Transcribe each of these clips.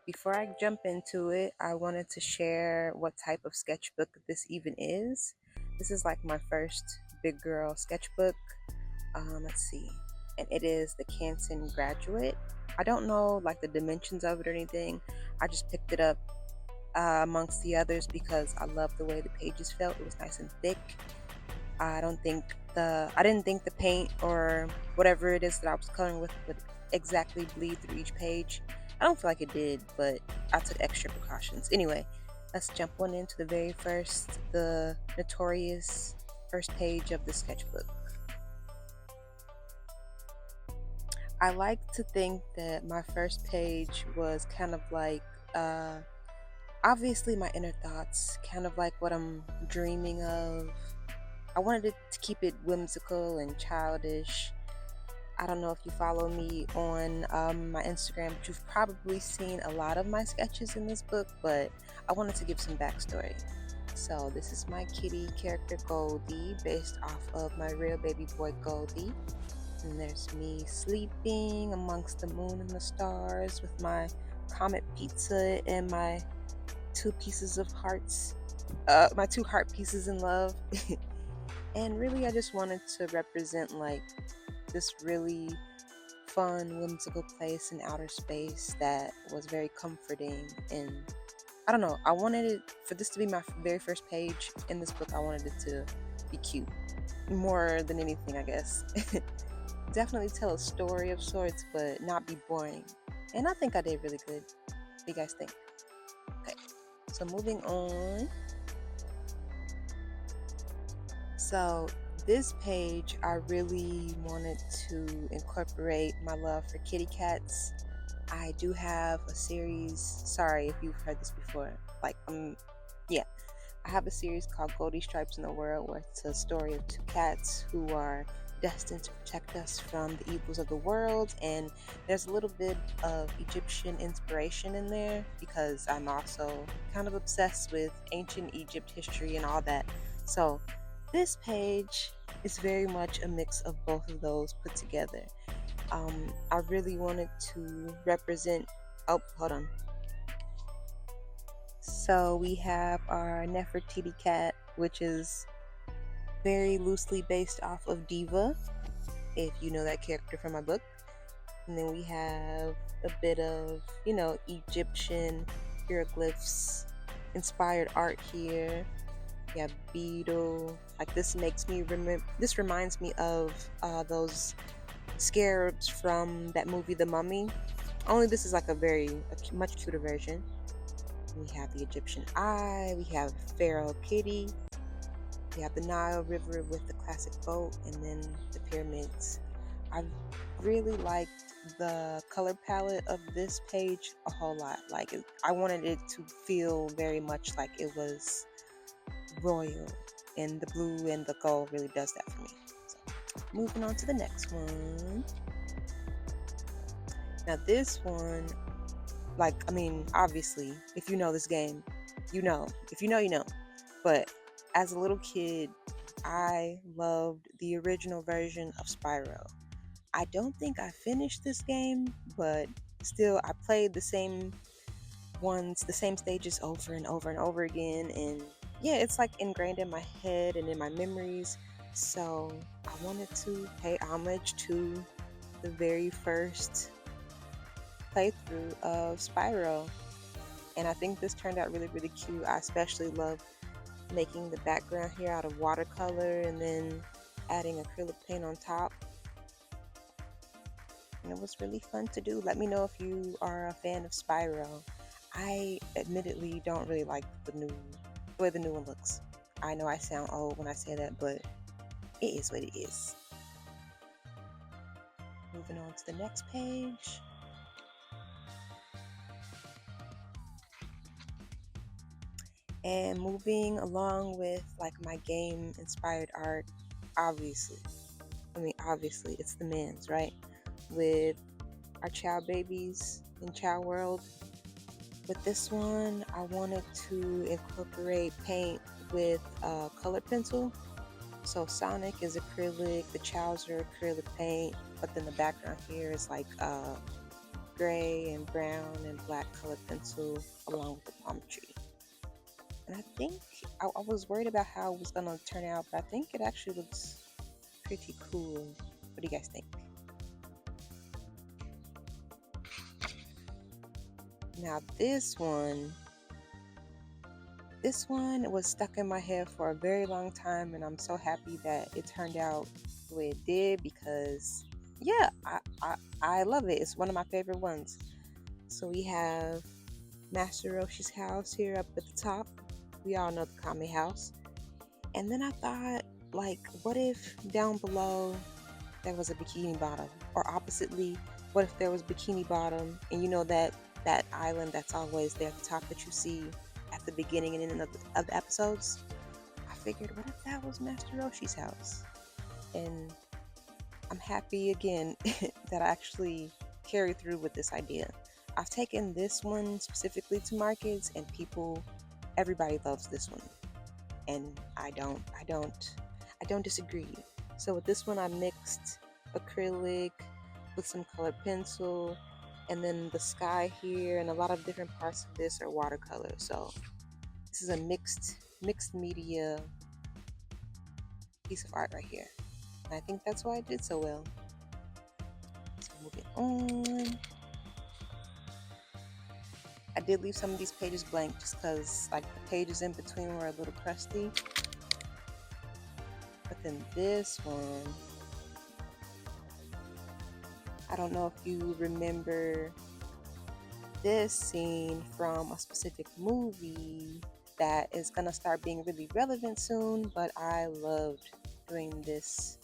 Before I jump into it, I wanted to share what type of sketchbook this even is. This is like my first big girl sketchbook. Let's see. And it is the Canson Graduate. I don't know like the dimensions of it or anything. I just picked it up amongst the others because I love the way the pages felt. It was nice and thick. I didn't think the paint or whatever it is that I was coloring with would exactly bleed through each page. I don't feel like it did, but I took extra precautions. Anyway, let's jump on into the notorious first page of the sketchbook. I like to think that my first page was kind of like, uh, obviously, my inner thoughts, kind of like what I'm dreaming of. I wanted it to keep it whimsical and childish. I don't know if you follow me on my Instagram, but you've probably seen a lot of my sketches in this book, but I wanted to give some backstory. So, this is my kitty character Goldie, based off of my real baby boy Goldie. And there's me sleeping amongst the moon and the stars with my comet pizza and my two pieces of hearts, my two heart pieces in love. And really, I just wanted to represent like this really fun, whimsical place in outer space that was very comforting. And I don't know, I wanted it for this to be my very first page in this book. I wanted it to be cute more than anything, I guess. Definitely tell a story of sorts, but not be boring. And I think I did really good. What do you guys think? Okay, so moving on. So this page, I really wanted to incorporate my love for kitty cats. I do have a series, sorry if you've heard this before, yeah, I have a series called Goldie Stripes in the World, where it's a story of two cats who are destined to protect us from the evils of the world. And there's a little bit of Egyptian inspiration in there because I'm also kind of obsessed with ancient Egypt history and all that. So this page is very much a mix of both of those put together. I really wanted to represent. Oh, hold on. So we have our Nefertiti cat, which is very loosely based off of Diva, if you know that character from my book. And then we have a bit of, Egyptian hieroglyphs inspired art here. We have beetle. Like this makes me remember. This reminds me of those scarabs from that movie, The Mummy. Only this is like a much cuter version. We have the Egyptian eye. We have Pharaoh Kitty. We have the Nile River with the classic boat, and then the pyramids. I really liked the color palette of this page a whole lot. I wanted it to feel very much like it was royal, and the blue and the gold really does that for me. So, moving on to the next one. Now this one, obviously, if you know this game, you know. If you know, you know. But as a little kid, I loved the original version of Spyro. I don't think I finished this game, but still, I played the same the same stages over and over and over again. And yeah, it's like ingrained in my head and in my memories. So I wanted to pay homage to the very first playthrough of Spyro. And I think this turned out really, really cute. I especially love making the background here out of watercolor and then adding acrylic paint on top. And it was really fun to do. Let me know if you are a fan of Spyro. I admittedly don't really like the way the new one looks. I know I sound old when I say that, but it is what it is. Moving on to the next page. And moving along with like my game inspired art, obviously it's the men's, right? With our child babies in Child World. With this one, I wanted to incorporate paint with colored pencil. So Sonic is acrylic, the Childs are acrylic paint, but then the background here is like gray and brown and black colored pencil along with the palm tree. And I think I was worried about how it was gonna turn out, but I think it actually looks pretty cool. What do you guys think? Now this one was stuck in my head for a very long time, and I'm so happy that it turned out the way it did because, yeah, I love it. It's one of my favorite ones. So we have Master Roshi's house here up at the top. We all know the Kame house. And then I thought, like, what if down below there was a bikini bottom? Or oppositely, what if there was bikini bottom and you know that island that's always there at the top that you see at the beginning and end of the episodes? I figured, what if that was Master Roshi's house? And I'm happy again that I actually carried through with this idea. I've taken this one specifically to markets and everybody loves this one. And I don't disagree. So with this one I mixed acrylic with some colored pencil, and then the sky here and a lot of different parts of this are watercolor. So this is a mixed media piece of art right here. And I think that's why I did so well. So moving on. I did leave some of these pages blank just because like the pages in between were a little crusty. But then this one, I don't know if you remember this scene from a specific movie that is gonna start being really relevant soon, but I loved doing this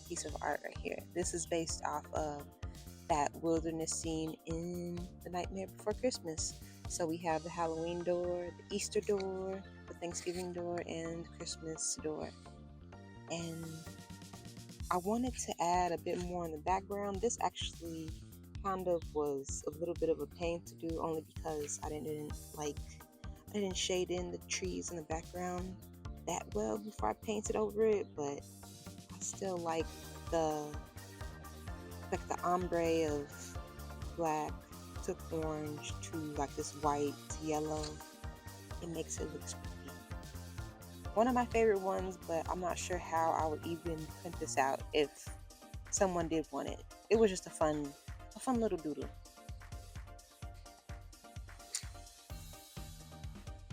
piece of art right here. This is based off of that wilderness scene in The Nightmare Before Christmas. So we have the Halloween door, the Easter door, the Thanksgiving door, and the Christmas door. And I wanted to add a bit more in the background. This actually kind of was a little bit of a pain to do, only because I didn't shade in the trees in the background that well before I painted over it, but I still the the ombre of black to orange to like this white to yellow. It makes it look spooky. One of my favorite ones, but I'm not sure how I would even print this out if someone did want it. It was just a fun little doodle.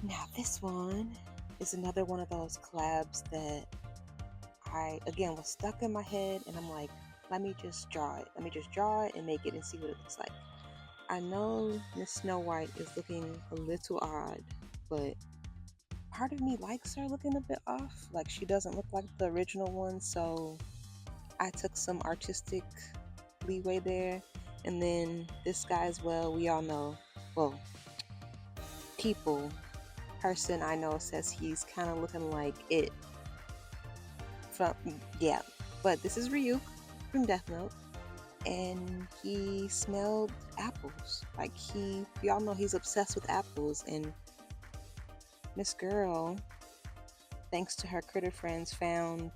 Now this one is another one of those collabs that I again was stuck in my head, and I'm like, let me just draw it. Let me just draw it and make it and see what it looks like. I know Miss Snow White is looking a little odd, but part of me likes her looking a bit off. Like she doesn't look like the original one, so I took some artistic leeway there. And then this guy as well, we all know, well, person I know says he's kind of looking like it from, yeah. But this is Ryuk from Death Note, and he smelled apples. Like we all know he's obsessed with apples, and Miss Girl, thanks to her critter friends, found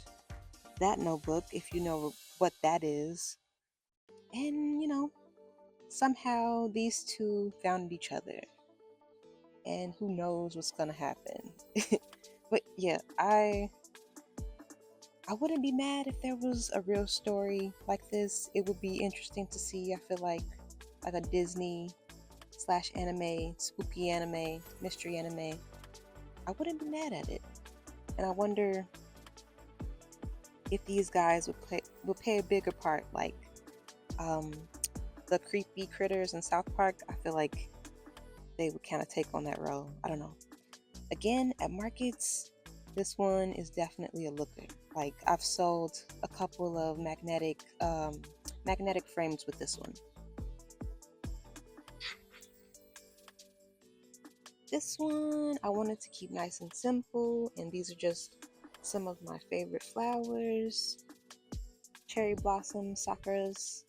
that notebook, if you know what that is. And, somehow these two found each other. And who knows what's gonna happen. But yeah, I wouldn't be mad if there was a real story like this. It would be interesting to see. I feel like a Disney / anime, spooky anime, mystery anime. I wouldn't be mad at it. And I wonder if these guys would play a bigger part, like the creepy critters in South Park. I feel like they would kind of take on that role. I don't know. Again, at markets, this one is definitely a looker. Like I've sold a couple of magnetic frames with this one. This one I wanted to keep nice and simple, and these are just some of my favorite flowers. Cherry blossom sakuras.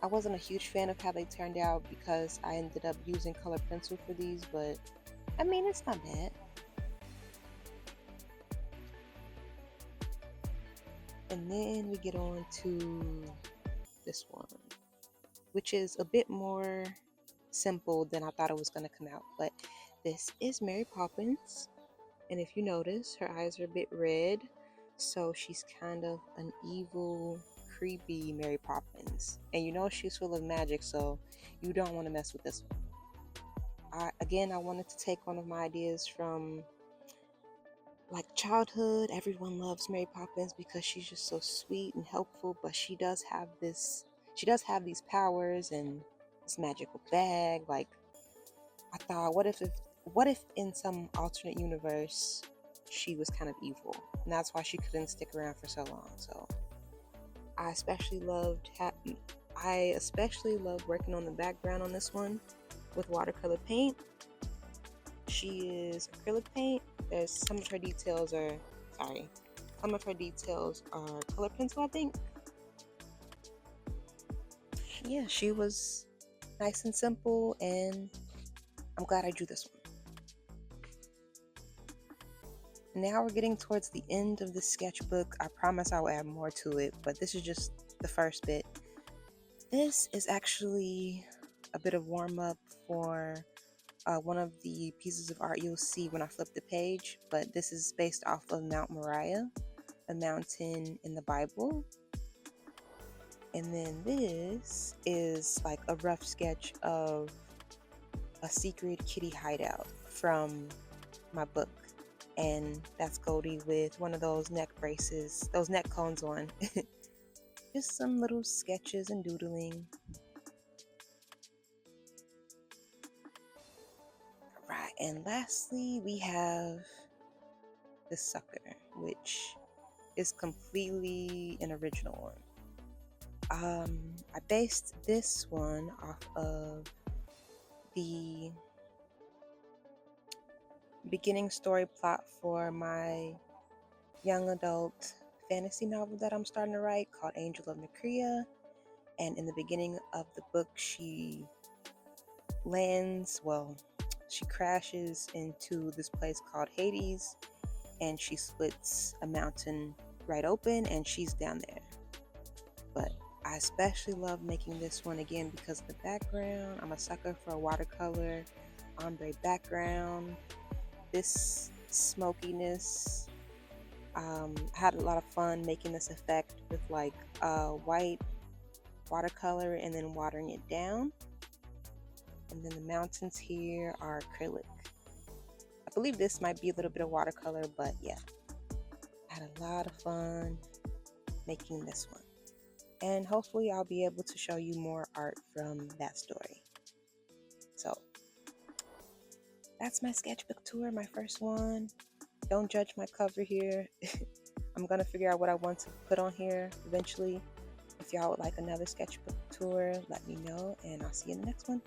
I wasn't a huge fan of how they turned out because I ended up using colored pencil for these, but I mean, it's not bad. And then we get on to this one. which is a bit more simple than I thought it was going to come out. But this is Mary Poppins, and if you notice, her eyes are a bit red, so she's kind of an evil, creepy Mary Poppins. And you know she's full of magic, so you don't want to mess with this one. I wanted to take one of my ideas from like childhood. Everyone loves Mary Poppins because she's just so sweet and helpful, but she does have these powers and this magical bag. Like, I thought, what if in some alternate universe she was kind of evil, and that's why she couldn't stick around for so long. So I especially loved working on the background on this one with watercolor paint. She is acrylic paint. Some of her details are color pencil, I think. Yeah, she was nice and simple, and I'm glad I drew this one. Now we're getting towards the end of the sketchbook. I promise I'll add more to it, but this is just the first bit. This is actually a bit of warm-up for one of the pieces of art you'll see when I flip the page, but this is based off of Mount Moriah, a mountain in the Bible. And then this is like a rough sketch of a secret kitty hideout from my book. And that's Goldie with one of those neck braces, those neck cones on. Just some little sketches and doodling. Right, and lastly, we have the sucker, which is completely an original one. I based this one off of the beginning story plot for my young adult fantasy novel that I'm starting to write called Angel of Nacrea. And in the beginning of the book, she crashes into this place called Hades, and she splits a mountain right open, and she's down there. But I especially love making this one again because of the background. I'm a sucker for a watercolor ombre background. This smokiness, I had a lot of fun making this effect with like white watercolor and then watering it down. And then the mountains here are acrylic. I believe this might be a little bit of watercolor, but yeah, I had a lot of fun making this one. And hopefully I'll be able to show you more art from that story. So that's my sketchbook tour, my first one. Don't judge my cover here. I'm gonna figure out what I want to put on here eventually. If y'all would like another sketchbook tour, let me know, and I'll see you in the next one.